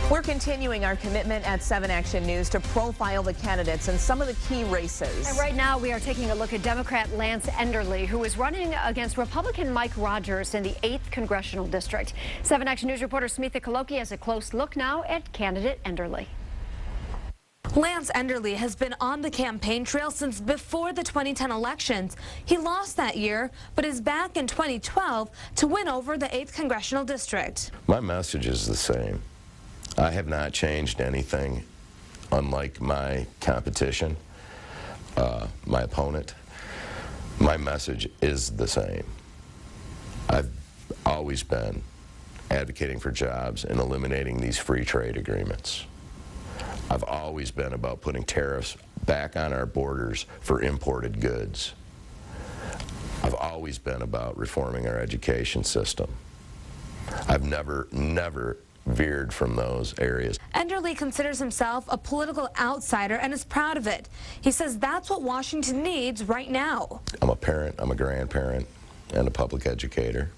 We're continuing our commitment at 7 Action News to profile the candidates in some of the key races. And right now we are taking a look at Democrat Lance Enderle, who is running against Republican Mike Rogers in the 8th Congressional District. 7 Action News reporter Smitha Kaloki has a close look now at candidate Enderle. Lance Enderle has been on the campaign trail since before the 2010 elections. He lost that year, but is back in 2012 to win over the 8th Congressional District. My message is the same. I have not changed anything, unlike my competition, my opponent. My message is the same. I've always been advocating for jobs and eliminating these free trade agreements. I've always been about putting tariffs back on our borders for imported goods. I've always been about reforming our education system. I've never veered from those areas. Enderle considers himself a political outsider and is proud of it. He says that's what Washington needs right now. I'm a parent, I'm a grandparent, and a public educator.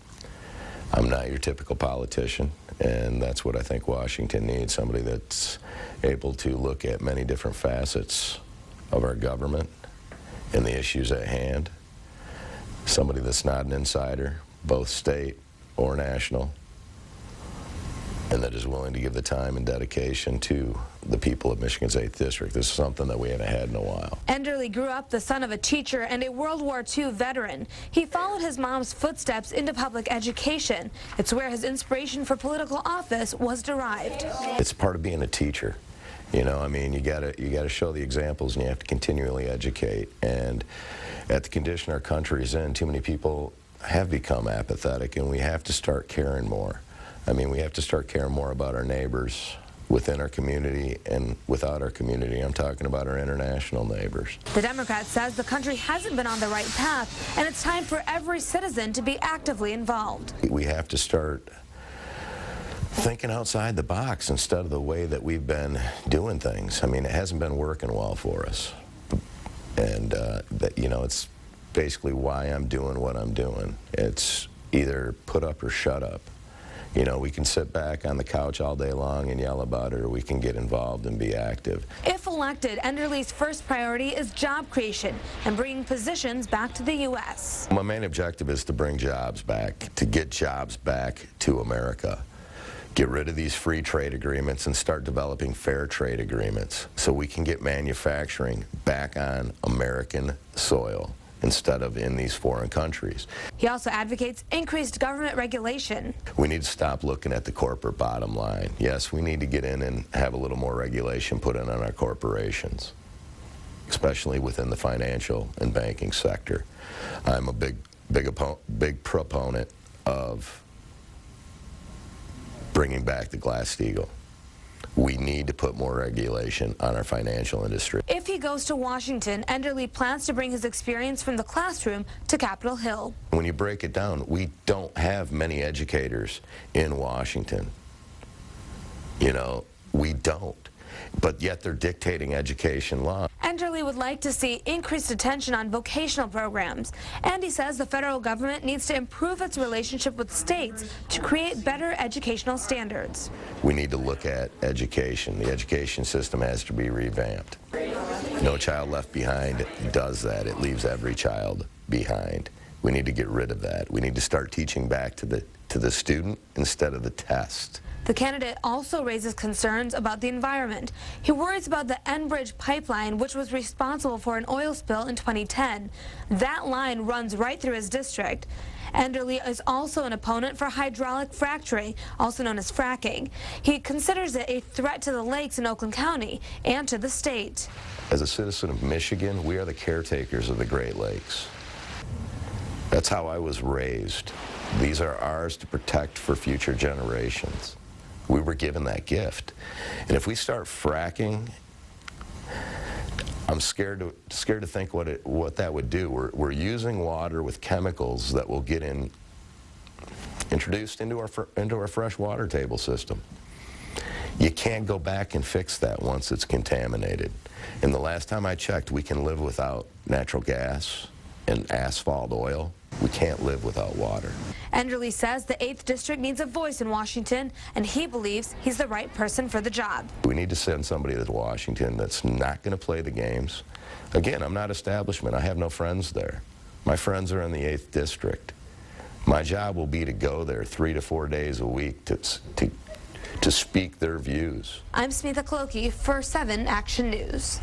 I'm not your typical politician, and that's what I think Washington needs, somebody that's able to look at many different facets of our government and the issues at hand. Somebody that's not an insider, both state or national, and that is willing to give the time and dedication to the people of Michigan's 8th District. This is something that we haven't had in a while. Enderle grew up the son of a teacher and a World War II veteran. He followed his mom's footsteps into public education. It's where his inspiration for political office was derived. It's part of being a teacher. You know, I mean, you gotta show the examples, and you have to continually educate. And at the condition our country is in, too many people have become apathetic, and we have to start caring more. I mean, we have to start caring more about our neighbors within our community and without our community. I'm talking about our international neighbors. The Democrat says the country hasn't been on the right path, and it's time for every citizen to be actively involved. We have to start thinking outside the box instead of the way that we've been doing things. I mean, it hasn't been working well for us. And, you know, it's basically why I'm doing what I'm doing. It's either put up or shut up. You know, we can sit back on the couch all day long and yell about it, or we can get involved and be active. If elected, Enderle's first priority is job creation and bringing positions back to the U.S. My main objective is to bring jobs back, to get jobs back to America. Get rid of these free trade agreements and start developing fair trade agreements so we can get manufacturing back on American soil instead of in these foreign countries. He also advocates increased government regulation. We need to stop looking at the corporate bottom line. Yes, we need to get in and have a little more regulation put in on our corporations, especially within the financial and banking sector. I'm a big proponent of bringing back the Glass-Steagall. We need to put more regulation on our financial industry. If he goes to Washington, Enderle plans to bring his experience from the classroom to Capitol Hill. When you break it down, we don't have many educators in Washington. You know, we don't. But yet they're dictating education law. Enderle would like to see increased attention on vocational programs, and he says the federal government needs to improve its relationship with states to create better educational standards. We need to look at education. The education system has to be revamped. No Child Left Behind does that. It leaves every child behind. We need to get rid of that. We need to start teaching back to the student instead of the test. The candidate also raises concerns about the environment. He worries about the Enbridge pipeline, which was responsible for an oil spill in 2010. That line runs right through his district. Enderle is also an opponent for hydraulic fracturing, also known as fracking. He considers it a threat to the lakes in Oakland County and to the state. As a citizen of Michigan, we are the caretakers of the Great Lakes. That's how I was raised. These are ours to protect for future generations. We were given that gift. And if we start fracking, I'm scared to think what that would do. We're using water with chemicals that will get introduced into our fresh water table system. You can't go back and fix that once it's contaminated. And the last time I checked, we can live without natural gas and asphalt oil. We can't live without water. Enderle says the 8th District needs a voice in Washington, and he believes he's the right person for the job. We need to send somebody to Washington that's not going to play the games. Again, I'm not establishment. I have no friends there. My friends are in the 8th District. My job will be to go there 3 to 4 days a week to speak their views. I'm Smitha Kaloki for 7 Action News.